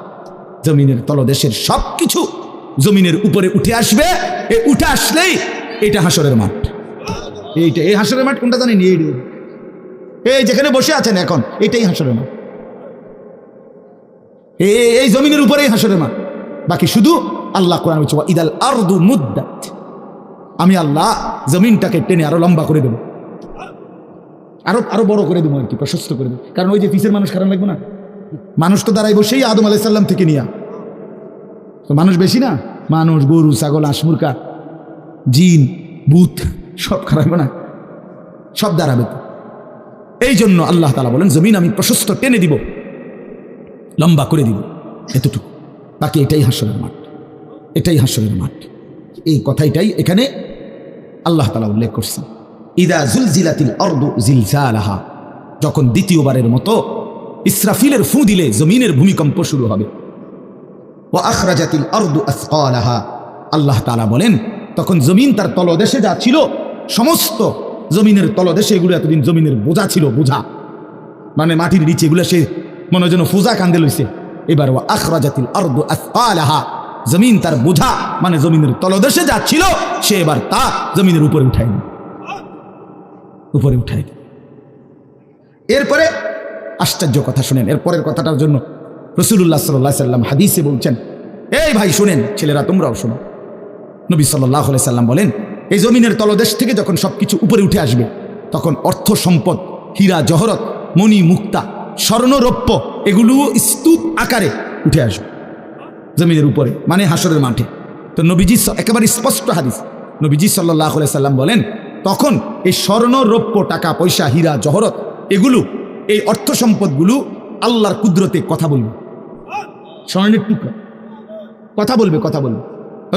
জমিনের তলদেশের সব কিছু জমিনের উপরে উঠে আসবে। এই উঠে আসলেই এটা হাসরের মাঠ। এইটা, এই হাসরের মাঠ কোনটা জানেন? এই যেখানে বসে আছেন এখন, এটাই হাসরের মাঠ। এই জমিনের উপরেই হাসরের মাঠ। বাকি শুধু আল্লাহ কোরআন বলছে ইদাল আরদু মুদ্দাত, আমি আল্লাহ জমিনটাকে টেনে আরো লম্বা করে দেবো, আরো বড় করে দেবো, আর কি প্রশস্ত করে দেবো। কারণ ওই যে পিসের মানুষ খারাপ লাগবে না, মানুষ তো দাঁড়াই বসেই আদম আলাইহিস সালাম থেকে নিয়া, তো মানুষ বেশি না, মানুষ, গরু, ছাগল, হাঁস, মুরগা, জিন, ভূত সব খারাপ না, সব দাঁড়াবে। তো এই জন্য আল্লাহ তাআলা বলেন জমিন আমি প্রশস্ত টেনে দিব, লম্বা করে দিব, এতটুকু। বাকি এটাই হাসরের মাঠ, এটাই হাসরের মাঠ। এই কথাটাই এখানে আল্লাহ তাআলা উল্লেখ করছেন, ইদা জুলজিলাতিল আরদু জিলজালাহা, যখন দ্বিতীয়বারের মতো ইসরাফিলের ফু দিলে জমিনের ভূমিকম্প শুরু হবে। ওয়া আখরাজাতিল আরদু আসকালাহা। আল্লাহ তাআলা বলেন তখন জমিন তার তলদেশে যা ছিল সমস্ত জমিনের তলদেশে, এগুলো এতদিন জমিনের বোঝা ছিল, বোঝা মানে মাটির নিচে, এগুলো সে মনে যেন ফোজা কান্দে লইছে। এবার ওয়া আখরাজাতিল আরদু আসকালাহা, জমিন তার বোঝা মানে জমিনের তলদেশে যা ছিল সে এবার তা জমিনের উপরে উঠায় দিল, উপরে উঠায় দিল। এরপরে আশ্চর্য কথা শুনেন, এরপরের কথাটার জন্য রাসূলুল্লাহ সাল্লাল্লাহু আলাইহি সাল্লাম হাদিসে বলছেন, এই ভাই শুনেন, ছেলেরা তোমরাও শোনো। নবী সাল্লাল্লাহু আলাইহি সাল্লাম বলেন, এই জমিনের তলদেশ থেকে যখন সবকিছু উপরে উঠে আসবে তখন অর্থ সম্পদ, হীরা জহরত, মণি মুক্তা, স্বর্ণ রৌপ্য এগুলো স্তূপ আকারে উঠে আসবে জমিনের উপরে, মানে হাসরের মাঠে। তো নবীজি একেবারে স্পষ্ট হাদিস, নবীজি সাল্লাল্লাহু আলাইহি সাল্লাম বলেন তখন এই স্বর্ণ রৌপ্য, টাকা পয়সা, হীরা জহরত এগুলো, এই অর্থ সম্পদগুলো আল্লাহর কুদরতে কথা বলবে। স্বর্ণের টুকরা কথা বলবে, কথা বলবে,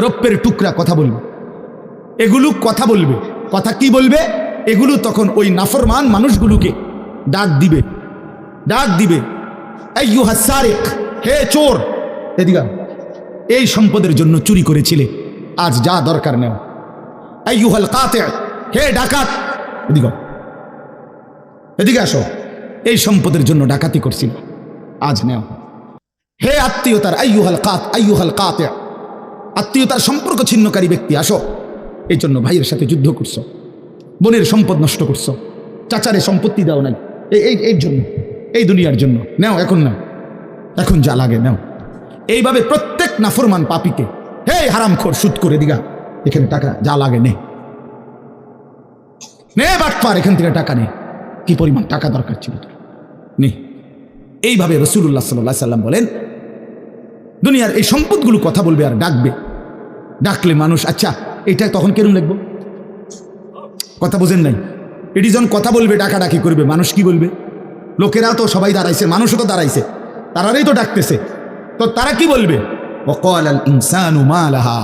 রৌপ্যের টুকরা কথা বলবে, এগুলো কথা বলবে। কথা কি বলবে? এগুলো তখন ওই নাফরমান মানুষগুলোকে ডাক দিবে, ডাক দিবে, আইয়ুহাস সারিক, হে চোর, এদিকে এই সম্পদের জন্য চুরি করেছিলে, আজ যা দরকার নেও। আইয়ুহাল কাতি', হে ডাকাত, এদিকে এদিকে আসো, এই সম্পদের জন্য ডাকাতি করছিল, আজ নেও। হে আত্মীয়তার, আইয়ুহাল কাতি', আত্মীয়তার সম্পর্ক ছিন্নকারী ব্যক্তি, আসো, এই জন্য ভাইয়ের সাথে যুদ্ধ করছো, বোনের সম্পদ নষ্ট করছো, চাচারে সম্পত্তি দাও নাই, এই জন্য, এই দুনিয়ার জন্য নেও, এখন নাও, এখন যা লাগে নেও। এইভাবে প্রত্যেক নাফরমান পাপীকে, হে হারামখোর সুদ করে দিগা, এখানে টাকা যা লাগে নে, নে বাটপার, এখান থেকে টাকা নে, কি পরিমাণ টাকা দরকার ছিল তোর, নে। এইভাবে রাসূলুল্লাহ সাল্লাল্লাহু আলাইহি সাল্লাম বলেন দুনিয়ার এই সম্পদগুলো কথা বলবে আর ডাকবে। ডাকলে মানুষ, আচ্ছা এটা তখন কেরম লাগবো? কথা বোঝেন নাই? এটি যখন কথা বলবে, ডাকাডাকি করবে, মানুষ কি বলবে? লোকেরা তো সবাই দাঁড়াইছে, মানুষও তো দাঁড়াইছে, তারাই তো ডাকতেছে, তো তারা কি বলবে? ওয়াকালাল ইনসানু মা লাহা,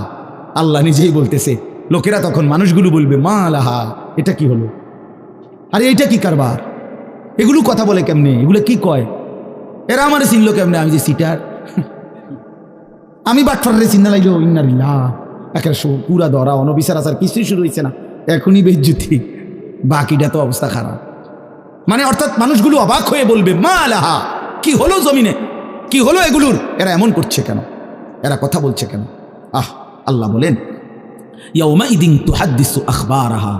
আল্লাহ নিজেই বলতেছে, লোকেরা তখন মানুষগুলো বলবে মা লাহা, এটা কি হলো? আরে এইটা কি কারবার? এগুলো কথা বলে কেমনে? এগুলো কি কয়? এরা আমার চিনলো কেমনে? আমি যে সিটার, আমি বাটফারে চিন্তা লাগলো, ইন্নালিল্লাহ, একেবারে পুরা ধরা, অনবিচার আচার কিছুই শুরু হয়েছে না, এখনই বেজ্জুতি, বাকিটা তো অবস্থা খারাপ। মানে অর্থাৎ মানুষগুলো অবাক হয়ে বলবে মা লাহা, কি হলো জমিনে, কি হলো এগুলোর, এরা এমন করছে কেন, এরা কথা বলছে কেন? আল্লাহ বলেন ইয়াউমাইদিন তুহাদ্দিসু আখবারাহা,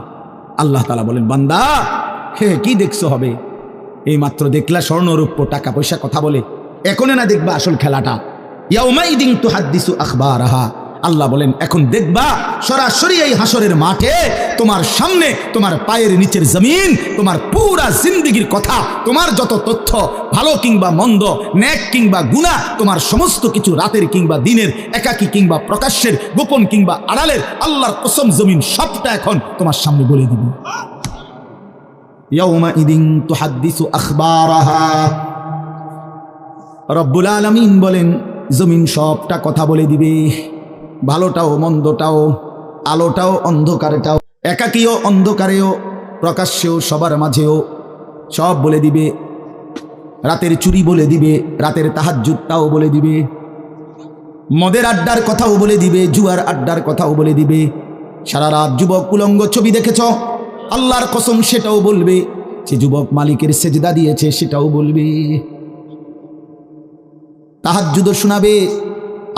আল্লাহ তাআলা বলেন বান্দা, হে কি দেখছো হবে? এই মাত্র দেখলা স্বর্ণ রৌপ্য টাকা পয়সা কথা বলে, এখনে না দেখবা আসল খেলাটা? ইয়াউমাইদিন তুহাদ্দিসু আখবারাহা, আল্লাহ বলেন এখন দেখবা সরাসরি এই হাসরের মাঠে তোমার সামনে, তোমার পায়ের নিচের জমিন, তোমার পুরা জিন্দেগির কথা, তোমার যত তথ্য, ভালো কিংবা মন্দ, নেক কিংবা গুনাহ, তোমার সমস্ত কিছু, রাতের কিংবা দিনের, একাকী কিংবা প্রকাশ্যের, গোপন কিংবা আড়ালের, আল্লাহর কসম জমিন সবটা এখন তোমার সামনে বলে দিবে। ইয়াউমাইদিন তুহাদ্দিসু আখবারাহা, রব্বুল আলামিন বলেন জমিন সবটা কথা বলে দিবে, ভালোটাও মন্দটাও, আলোটাও অন্ধকারটাও, একাকীও অন্ধকারেও, প্রকাশ্যেও সবার মাঝেও, সব বলে দিবে। রাতের চুরি বলে দিবে, রাতের তাহাজ্জুদটাও বলে দিবে, মদের আড্ডার কথাও বলে দিবে, জুয়ার আড্ডার কথাও বলে দিবে। সারা রাত যুবক উলঙ্গ ছবি দেখেছ, আল্লাহর কসম সেটাও বলবে। যে যুবক মালিকের সেজদা দিয়েছে সেটাও বলবে, তাহাজ্জুদও শোনাবে,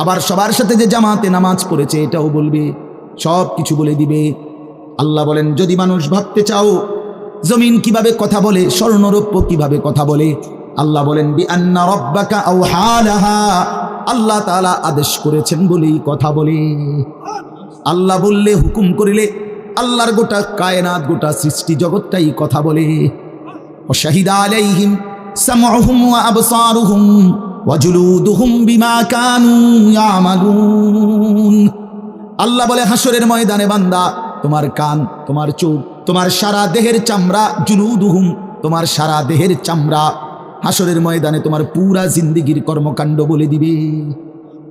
আবার সবার সাথে যে জামাতে নামাজ পড়েছে এটাও বলবে, সব কিছু বলে দিবে। আল্লাহ বলেন যদি মানুষ ভাবতে চাও জমিন কিভাবে কথা বলে, স্বর্ণরৌপ্য কিভাবে কথা বলে, আল্লাহ বলেন বিআন্না রাব্বাকা আওহা লাহা, আল্লাহ তাআলা আদেশ করেছেন বলেই কথা বলে। আল্লাহ বললে, হুকুম করিলে আল্লাহর গোটা কায়নাত, গোটা সৃষ্টি জগৎটাই কথা বলে। ওয়াশাহিদা আলাইহিম সামউহুম ওয়া আবসারুহুম ওয়াজুলুদুহুম বিমা কানু ইয়ামালুন। আল্লাহ বলে হাসরের ময়দানে বান্দা, তোমার কান, তোমার চোখ, তোমার সারা দেহের চামড়া, জুলুদুহুম, তোমার সারা দেহের চামড়া, হাসরের ময়দানে তোমার পুরা জিন্দেগির কর্মকাণ্ড বলে দিবে।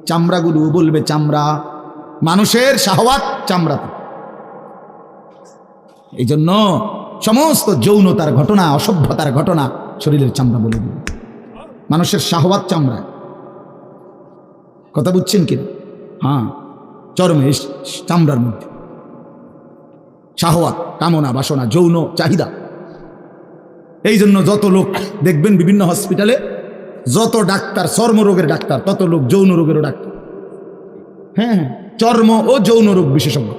চামড়াগুলো বলবে, চামড়া, মানুষের শাহওয়াত চামড়াতে। এই জন্য সমস্ত যৌনতার ঘটনা, অসভ্যতার ঘটনা শরীরের চামড়া বলে দিবে। মানুষের শাহওয়াত চামড়া, কথা বুঝছেন কি? হ্যাঁ, চরমে চামড়ার মধ্যে শাহওয়াত, কামনা, বাসনা, যৌন চাহিদা। এই জন্য যত লোক দেখবেন বিভিন্ন হসপিটালে, যত ডাক্তার চর্মরোগের ডাক্তার, তত লোক যৌন রোগেরও ডাক্তার। হ্যাঁ, চর্ম ও যৌন রোগ বিশেষজ্ঞ,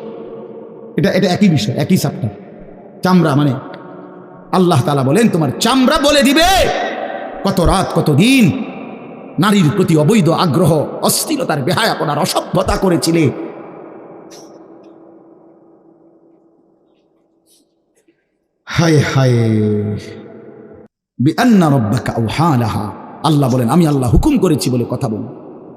এটা একই বিষয়, একই চ্যাপ্টার। চামড়া মানে আল্লাহ তাআলা বলেন তোমার চামড়া বলে দিবে কত রাত কত দিন নারীর প্রতি অবৈধ আগ্রহ, অস্থিরতার, বেহায়াপনার, অসভ্যতা করেছিলে। হায় হায়, বিআন্না রাব্বাকা আওহা লাহা, আল্লাহ বলেন আমি আল্লাহ হুকুম করেছি বলে কথা বল।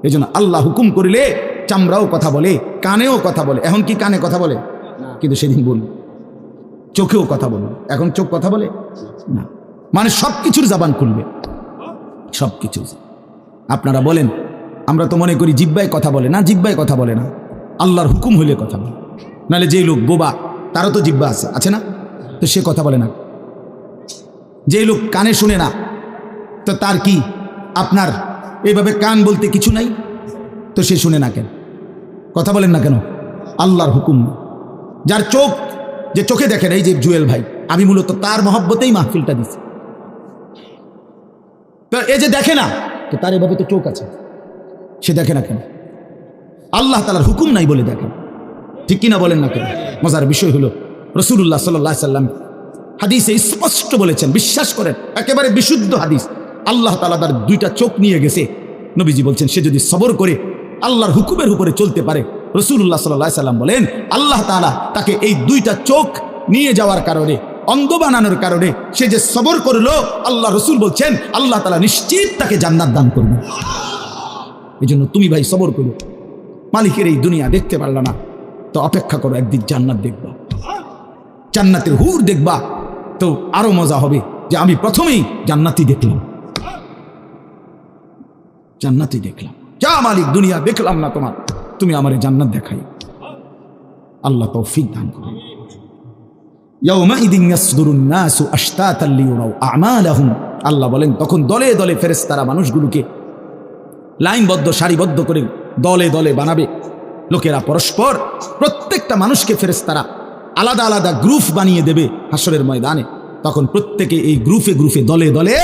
এই জন্য আল্লাহ হুকুম করিলে চামড়াও কথা বলে, কানেও কথা বলে। এখন কি কানে কথা বলে? কিন্তু সেদিন বল চোখেও কথা বলে। এখন চোখ কথা বলে না, মানে সব কিছুর জবান খুলবে, সব কিছু। আপনারা বলেন, আমরা তো মনে করি জিহ্বায় কথা বলে না, জিহ্বায় কথা বলে না, আল্লাহর হুকুম হইলে কথা বলে। নাহলে যেই লোক বোবা তারও তো জিহ্বা আছে না, তো সে কথা বলে না। যেই লোক কানে শুনে না, তো তার কি আপনার এইভাবে কান বলতে কিছু নাই, তো সে শুনে না কেন? কথা বলেন না কেন? আল্লাহর হুকুম। যার চোখ, যে চোখে দেখেন, এই যে জুয়েল ভাই, আমি মূলত তার মহব্বতেই মাহফিলটা দিছি। তো এই যে দেখে না, তো তার এভাবে তো চোখ আছে, সে দেখে না কেন? আল্লাহ তাআলার হুকুম নাই বলে দেখেন, ঠিক কিনা বলেন না কেন? মজার বিষয় হলো রাসূলুল্লাহ সাল্লাল্লাহু আলাইহি সাল্লাম হাদিসে স্পষ্ট বলেছেন, বিশ্বাস করেন, একেবারে বিশুদ্ধ হাদিস, আল্লাহ তাআলা তার দুইটা চোখ নিয়ে গেছে। নবীজি বলছেন সে যদি সবর করে আল্লাহর হুকুমের উপরে চলতে পারে, রাসূলুল্লাহ সাল্লাল্লাহু আলাইহি সাল্লাম বলেন আল্লাহ তাআলা তাকে এই দুইটা চোখ নিয়ে যাওয়ার কারণে, অন্ধ বানানোর কারণে সে যে সবর করলো, আল্লাহ রাসূল বলছেন আল্লাহ তাআলা নিশ্চিত তাকে জান্নাত দান করবে। এই জন্য তুমি ভাই সবর করো, মালিকের এই দুনিয়া দেখতে পারলা না, তো অপেক্ষা করো, একদিন জান্নাত দেখবা, জান্নাতের হুর দেখবা, তো আরো মজা হবে যে আমি প্রথমেই জান্নাতি দেখলাম, জান্নাতি দেখলাম। যা মালিক, দুনিয়া দেখলাম না তোমার, তুমি আমারে জান্নাত দেখাই। আল্লাহ তৌফিক দান করুন। ইয়াউমাইদিন ইয়াসদুরুন নাসু আশতাতান লিয়ুরাউ আমালাহুম, আল্লাহ বলেন তখন দলে দলে ফেরেশতারা মানুষগুলোকে লাইনবদ্ধ, সারিবদ্ধ করে দলে দলে বানাবে। লোকেরা পরস্পর, প্রত্যেকটা মানুষকে ফেরেশতারা আলাদা আলাদা গ্রুপ বানিয়ে দেবে হাসরের ময়দানে। তখন প্রত্যেকে এই গ্রুপে গ্রুপে, দলে দলে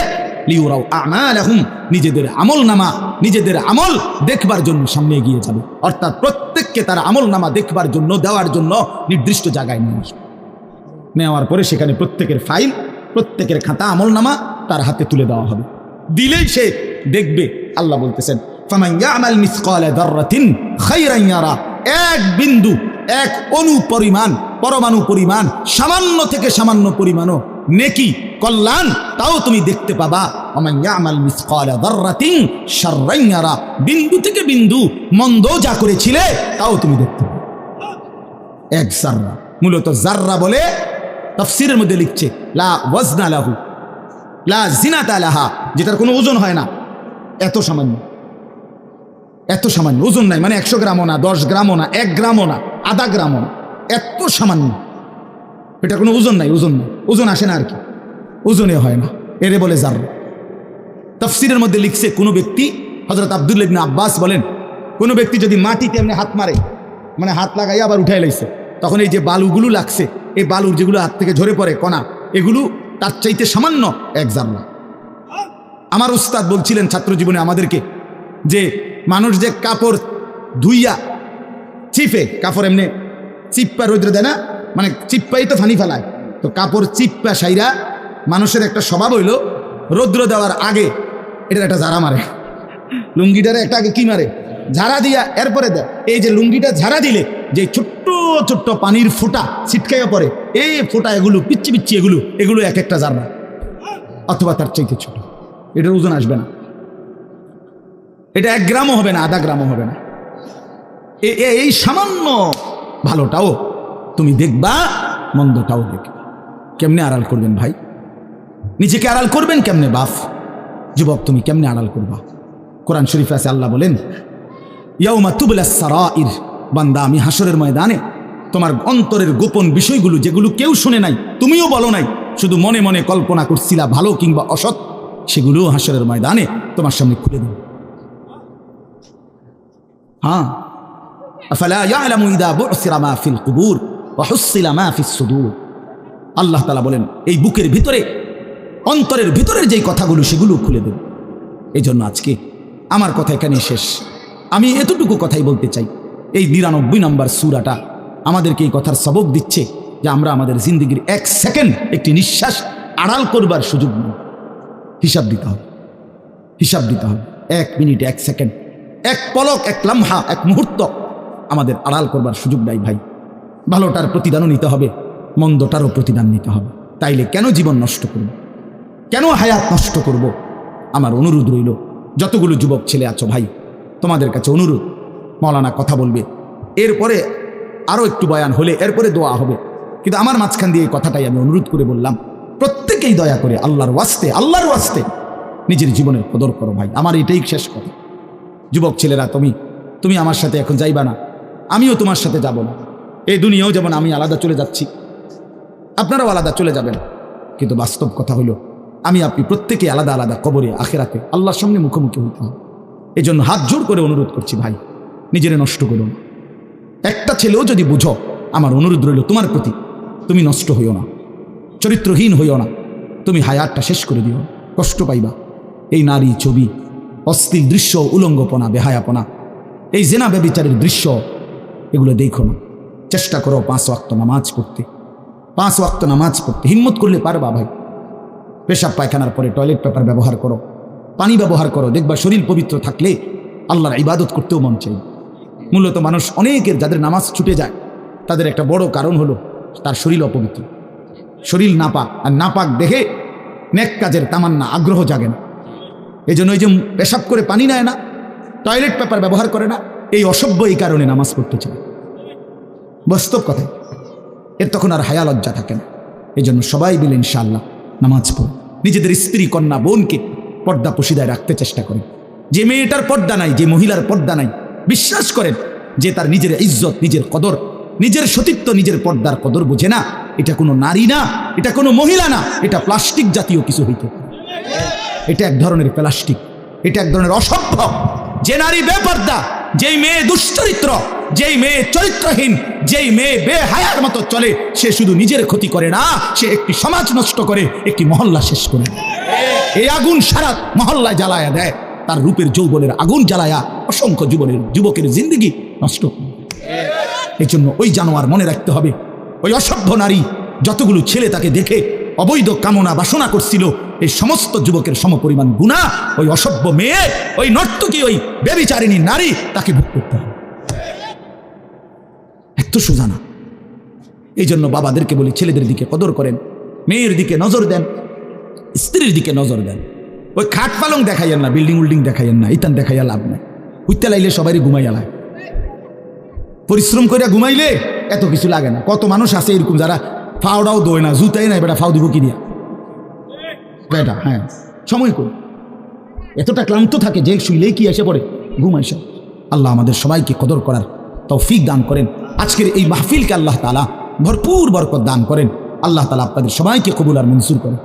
লিয়ুরাউ আমালাহুম, নিজেদের আমল নামা, নিজেদের আমল দেখবার জন্য সামনে এগিয়ে যাবে। অর্থাৎ প্রত্যেককে তার আমল নামা দেখবার জন্য, দেওয়ার জন্য নির্দিষ্ট জায়গায় নিয়ে আসবে। নেওয়ার পরে সেখানে প্রত্যেকের ফাইল, প্রত্যেকের খাতা, আমল নামা তার হাতে তুলে দেওয়া হবে। দিলেই সে দেখবে। আল্লাহ বলতেছেন ফামান ইয়ামাল মিসকালা যাররাতিন খায়রান ইয়ারা, এক বিন্দু, এক অণু পরিমাণ, পরমাণু পরিমাণ, সামান্য থেকে সামান্য পরিমাণও নেকি, কল্যাণ, তাও তুমি দেখতে পাবা। ওমান ইয়ামাল মিসকালা যাররাতিন শাররান ইয়ারা, বিন্দু থেকে বিন্দু মন্দ যা করেছিলে তাও তুমি দেখতে পাবে। এক জাররা, মূলত জাররা বলে তাফসীরের মধ্যে লিখছে লা ওয়াজনা লাহু লা জিনাতা লাহা, যেটার কোনো ওজন হয় না, এত সামান্য, এত সামান্য, ওজন নাই, মানে 100 গ্রামও না, 10 গ্রামও না, 1 গ্রামও না, আধা গ্রামও না, এত সামান্য, এটা কোনো ওজন নাই, ওজন নাই, ওজন আসে না আর কি, ওজনে হয় না, এরে বলে জাররা। তাফসীরের মধ্যে লিখছে কোনো ব্যক্তি, হযরত আব্দুল্লাহ ইবনে আব্বাস বলেন, কোনো ব্যক্তি যদি মাটিতে এমনি হাত মারে, মানে হাত লাগাই আবার উঠাই লাইছে, তখন এই যে বালুগুলো লাগছে, এই বালুর যেগুলো হাত থেকে ঝরে পড়ে কণা, এগুলো তার চাইতে সামান্য এক জাররা। আমার উস্তাদ বলছিলেন ছাত্র জীবনে আমাদেরকে, যে মানুষ যে কাপড় ধুইয়া চিপে, কাপড় এমনি চিপ্পা রৌদ্র দেয় না, মানে চিপ্পাই তো ফানি ফেলায়, তো কাপড় চিপ্পা সাইরা মানুষের একটা স্বভাব হইল রৌদ্র দেওয়ার আগে এটার একটা ঝাড়া মারে, লুঙ্গিটারে একটা আগে কি মারে, ঝাড়া দিয়া এরপরে দেয়। এই যে লুঙ্গিটা ঝাড়া দিলে যে ছোট্ট ছোট্ট পানির ফোঁটা ছিটকাইয়া পড়ে, এই ফোঁটা এগুলো পিচ্ছি পিচ্ছি, এগুলো এক একটা জাররা, অথবা তার চাইতে ছোট, এটার ওজন আসবে না, এটা 1 গ্রামও হবে না, আধা গ্রামও হবে না। এই সামান্য ভালোটাও তুমি দেখবা, মন্দটাও দেখবা। কেমনে আড়াল করবেন ভাই? নিজেকে আড়াল করবেন কেমনে? বাপ যুবক, তুমি কেমনে আড়াল করবা? কোরআন শরীফে আছে, আল্লাহ বলেন ইয়াউমা তুবলাস সারাইর, বান্দা আমি হাসরের ময়দানে তোমার অন্তরের গোপন বিষয়গুলো, যেগুলো কেউ শুনে নাই, তুমিও বলো নাই, শুধু মনে মনে কল্পনা করছিলা ভালো কিংবা অসৎ, সেগুলো হাসরের ময়দানে তোমার সামনে খুলে দেব। হ্যাঁ, আফালা ইয়ালামু ইযা বু'সিরা মা ফিল কুবুর ওয়া হুসিলা মা ফিস সুদূর। আল্লাহ তাআলা বলেন এই বুকের ভিতরে, অন্তরের ভিতরের যেই কথাগুলো সেগুলো খুলে দেব। এই জন্য আজকে আমার কথা এখানে শেষ। আমি এতটুকু কথাই বলতে চাই, এই ৯৯ নম্বর সূরাটা আমাদেরকে এই কথার সবক দিচ্ছে যে আমরা আমাদের জিন্দেগির ১ সেকেন্ড, একটি নিঃশ্বাস আড়াল করবার সুযোগ নেই। হিসাব দিতে হবে, হিসাব দিতে হবে। ১ মিনিট, ১ সেকেন্ড, ১ পলক, ১ লম্হা, ১ মুহূর্ত আমাদের আড়াল করবার সুযোগ নাই ভাই। ভালোটার প্রতিদানও নিতে হবে, মন্দটারও প্রতিদান নিতে হবে। তাইলে কেন জীবন নষ্ট করব, কেন হায়াত নষ্ট করব? আমার অনুরোধ রইল, যতগুলো যুবক ছেলে আছো ভাই, তোমাদের কাছে অনুরোধ, মৌলানা কথা বলবে, এরপরে আরও একটু বয়ান হলে এরপরে দোয়া হবে, কিন্তু আমার মাঝখান দিয়ে এই কথাটাই আমি অনুরোধ করে বললাম, প্রত্যেকেই দয়া করে আল্লাহর ওয়াস্তে নিজের জীবনের কদর করো ভাই। আমার এটাই শেষ কথা। যুবক ছেলেরা, তুমি আমার সাথে এখন যাইবা না, আমিও তোমার সাথে যাব না। এই দুনিয়াও যেমন আমি আলাদা চলে যাচ্ছি, আপনারাও আলাদা চলে যাবেন, কিন্তু বাস্তব কথা হলো আমি আপনি প্রত্যেকে আলাদা আলাদা কবরে আখিরাতে আল্লাহর সামনে মুখোমুখি হইতে হবে। এই জন্য হাত জোর করে অনুরোধ করছি ভাই, নিজেরে নষ্ট করো না। একটা ছেলেও যদি বুঝো, আমার অনুরোধ রইল তোমার প্রতি, তুমি নষ্ট হইও না, চরিত্রহীন হইও না, তুমি হায়াতটা শেষ করে দিও, কষ্ট পাইবা। এই নারী ছবি, অশ্লীল দৃশ্য, উলঙ্গপনা, বেহায়াপনা, এই জেনা ব্যভিচারের দৃশ্য, এগুলো দেখো না। চেষ্টা করো 5 ওয়াক্ত নামাজ পড়তে, 5 ওয়াক্ত নামাজ পড়তে হিম্মত করলে পারবা ভাই। পেশাব পায়খানার পরে টয়লেট পেপার ব্যবহার করো, পানি ব্যবহার করো, দেখবা শরীর পবিত্র থাকলে আল্লাহর ইবাদত করতেও মন চাই। মূলত মানুষ অনেকের যাদের নামাজ ছুটে যায়, তাদের একটা বড় কারণ হলো তার শরীর অপবিত্র, শরীর নাপাক, আর নাপাক দেখে নেক কাজের তামান্না, আগ্রহ জাগে না। এই জন্য ওই যে পেশাব করে পানি নেয় না, টয়লেট পেপার ব্যবহার করে না, এই অসভ্য এই কারণে নামাজ পড়তে চায়। বাস্তব কথায় এর তখন আর হায়া লজ্জা থাকে না। এই জন্য সবাই মিলে ইনশাআল্লাহ নামাজ পড়ে নিজেদের স্ত্রী, কন্যা, বোনকে পর্দা পশিদায় রাখতে চেষ্টা করেন। যে মেয়েটার পর্দা নাই, যে মহিলার পর্দা নাই, বিশ্বাস করেন যে তার নিজের ইজ্জত, নিজের কদর, নিজের সতীত্ব, নিজের পর্দার কদর বোঝে না, এটা কোনো নারী না, এটা কোনো মহিলা না, এটা প্লাস্টিক জাতীয় কিছু হইতে পারে। এটা এক ধরনের প্লাস্টিক, এটা এক ধরনের অসভ্য। যে নারী বেপর্দা, যেই মেয়ে দুশ্চরিত্র, যেই মেয়ে চরিত্রহীন, যেই মেয়ে বেহায়ার মতো চলে, সে শুধু নিজের ক্ষতি করে না, সে একটি সমাজ নষ্ট করে, একটি মহল্লা শেষ করে দেয়। এই আগুন সারা মহল্লায় জ্বালায়া দেয়, তার রূপের যৌবনের আগুন জ্বালায়া অসংখ্য যুবকের জিন্দেগি নষ্ট করে। এই জন্য ওই জানোয়ার মনে রাখতে হবে, ওই অসভ্য নারী যতগুলো ছেলে তাকে দেখে অবৈধ কামনা বাসনা করছিল, এই সমস্ত যুবকের সমপরিমাণ গুনাহ ওই অসভ্য মেয়ে, ওই নর্তকী, ওই ব্যভিচারিণী নারী তাকে ভোগ করতে হবে। এত সোজা না। এই জন্য বাবাদেরকে বলি, ছেলেদের দিকে কদর করেন, মেয়ের দিকে নজর দেন, স্ত্রীর দিকে নজর দেন। ওই খাট পালং দেখাইয়েন না, বিল্ডিং উল্ডিং দেখাইয়েন না, ইতান দেখাইয়া লাভ নাই। উঠতে লাইলে সবারই ঘুমাইয়া লাগে, পরিশ্রম করে ঘুমাইলে এত কিছু লাগে না। কত মানুষ আছে এরকম যারা ফাওড়াও দোয় না, জুতাই নাই, বেটা ফাও দিব কি দিয়া বেটা। হ্যাঁ, সময় করি এতটা ক্লান্ত থাকে যে শুইলেই কি এসে পড়ে ঘুম এসে। আল্লাহ আমাদের সবাইকে কদর করার তৌফিক দান করেন। আজকের এই মাহফিলকে আল্লাহ তাআলা ভরপুর বরকত দান করেন। আল্লাহ তাআলা আপনাদের সবাইকে কবুল আর মঞ্জুর করেন।